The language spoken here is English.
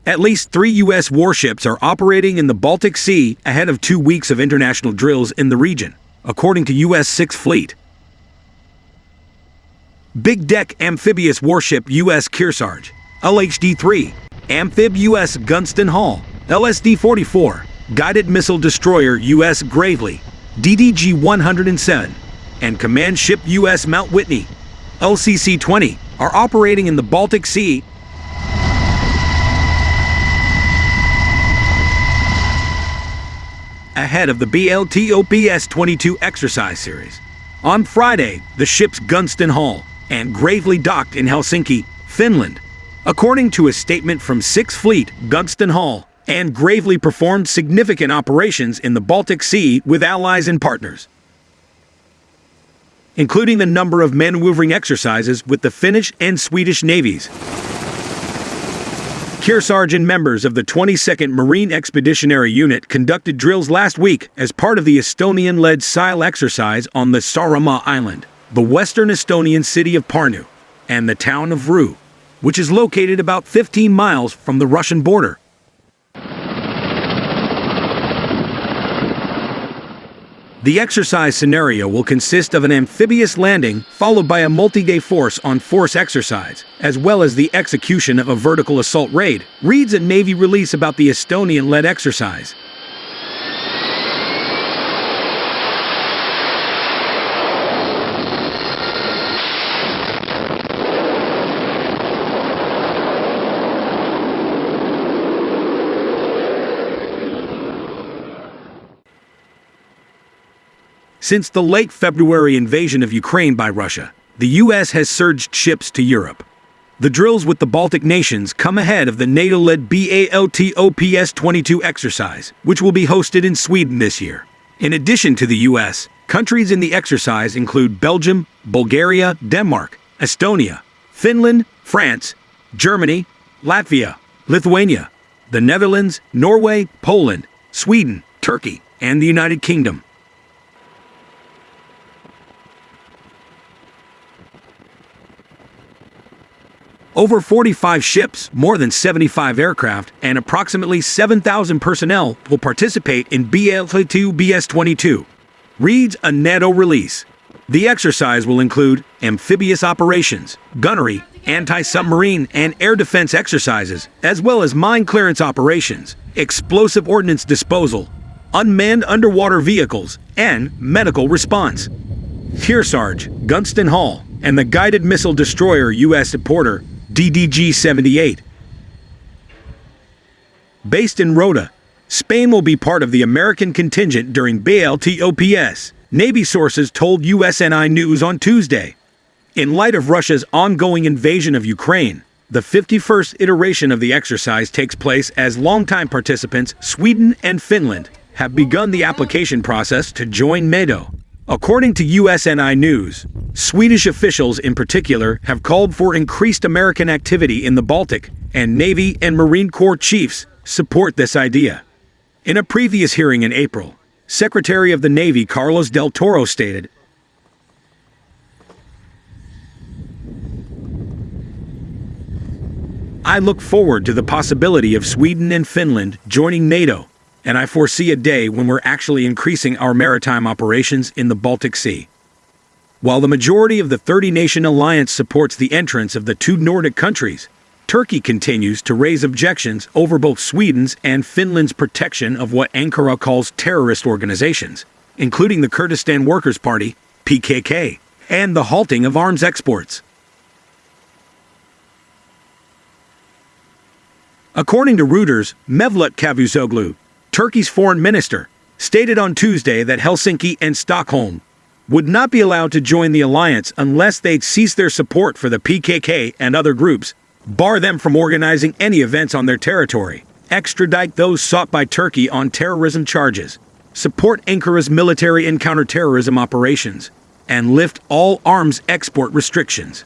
At least 3 U.S. warships are operating in the Baltic Sea ahead of 2 weeks of international drills in the region, according to U.S. Sixth Fleet. Big deck amphibious warship USS Kearsarge, LHD-3, amphib USS Gunston Hall, LSD-44, guided missile destroyer USS Gravely, DDG-107, and command ship USS Mount Whitney, LCC-20, are operating in the Baltic Sea ahead of the BLTOPS-22 exercise series. On Friday, the ships Gunston Hall and Gravely docked in Helsinki, Finland. According to a statement from Sixth Fleet, Gunston Hall and Gravely performed significant operations in the Baltic Sea with allies and partners, including a number of maneuvering exercises with the Finnish and Swedish navies. Kearsarge and members of the 22nd Marine Expeditionary Unit conducted drills last week as part of the Estonian-led SILE exercise on the Saaremaa Island, the western Estonian city of Pärnu, and the town of Ruu, which is located about 15 miles from the Russian border. The exercise scenario will consist of an amphibious landing followed by a multi-day force-on-force exercise, as well as the execution of a vertical assault raid, reads a Navy release about the Estonian-led exercise. Since the late February invasion of Ukraine by Russia, the U.S. has surged ships to Europe. The drills with the Baltic nations come ahead of the NATO-led BALTOPS-22 exercise, which will be hosted in Sweden this year. In addition to the U.S., countries in the exercise include Belgium, Bulgaria, Denmark, Estonia, Finland, France, Germany, Latvia, Lithuania, the Netherlands, Norway, Poland, Sweden, Turkey, and the United Kingdom. Over 45 ships, more than 75 aircraft, and approximately 7,000 personnel will participate in BLTOPS-22, reads a NATO release. The exercise will include amphibious operations, gunnery, anti-submarine and air defense exercises, as well as mine clearance operations, explosive ordnance disposal, unmanned underwater vehicles, and medical response. Kearsarge, Gunston Hall, and the guided missile destroyer USS Porter, DDG-78. Based in Rota, Spain will be part of the American contingent during BLTOPS, Navy sources told USNI News on Tuesday. In light of Russia's ongoing invasion of Ukraine, the 51st iteration of the exercise takes place as longtime participants Sweden and Finland have begun the application process to join NATO. According to USNI News, Swedish officials in particular have called for increased American activity in the Baltic, and Navy and Marine Corps chiefs support this idea. In a previous hearing in April, Secretary of the Navy Carlos Del Toro stated, "I look forward to the possibility of Sweden and Finland joining NATO, and I foresee a day when we're actually increasing our maritime operations in the Baltic Sea." While the majority of the 30-nation alliance supports the entrance of the 2 Nordic countries, Turkey continues to raise objections over both Sweden's and Finland's protection of what Ankara calls terrorist organizations, including the Kurdistan Workers' Party, PKK, and the halting of arms exports. According to Reuters, Mevlut Cavusoglu, Turkey's foreign minister, stated on Tuesday that Helsinki and Stockholm would not be allowed to join the alliance unless they'd cease their support for the PKK and other groups, bar them from organizing any events on their territory, extradite those sought by Turkey on terrorism charges, support Ankara's military and counterterrorism operations, and lift all arms export restrictions.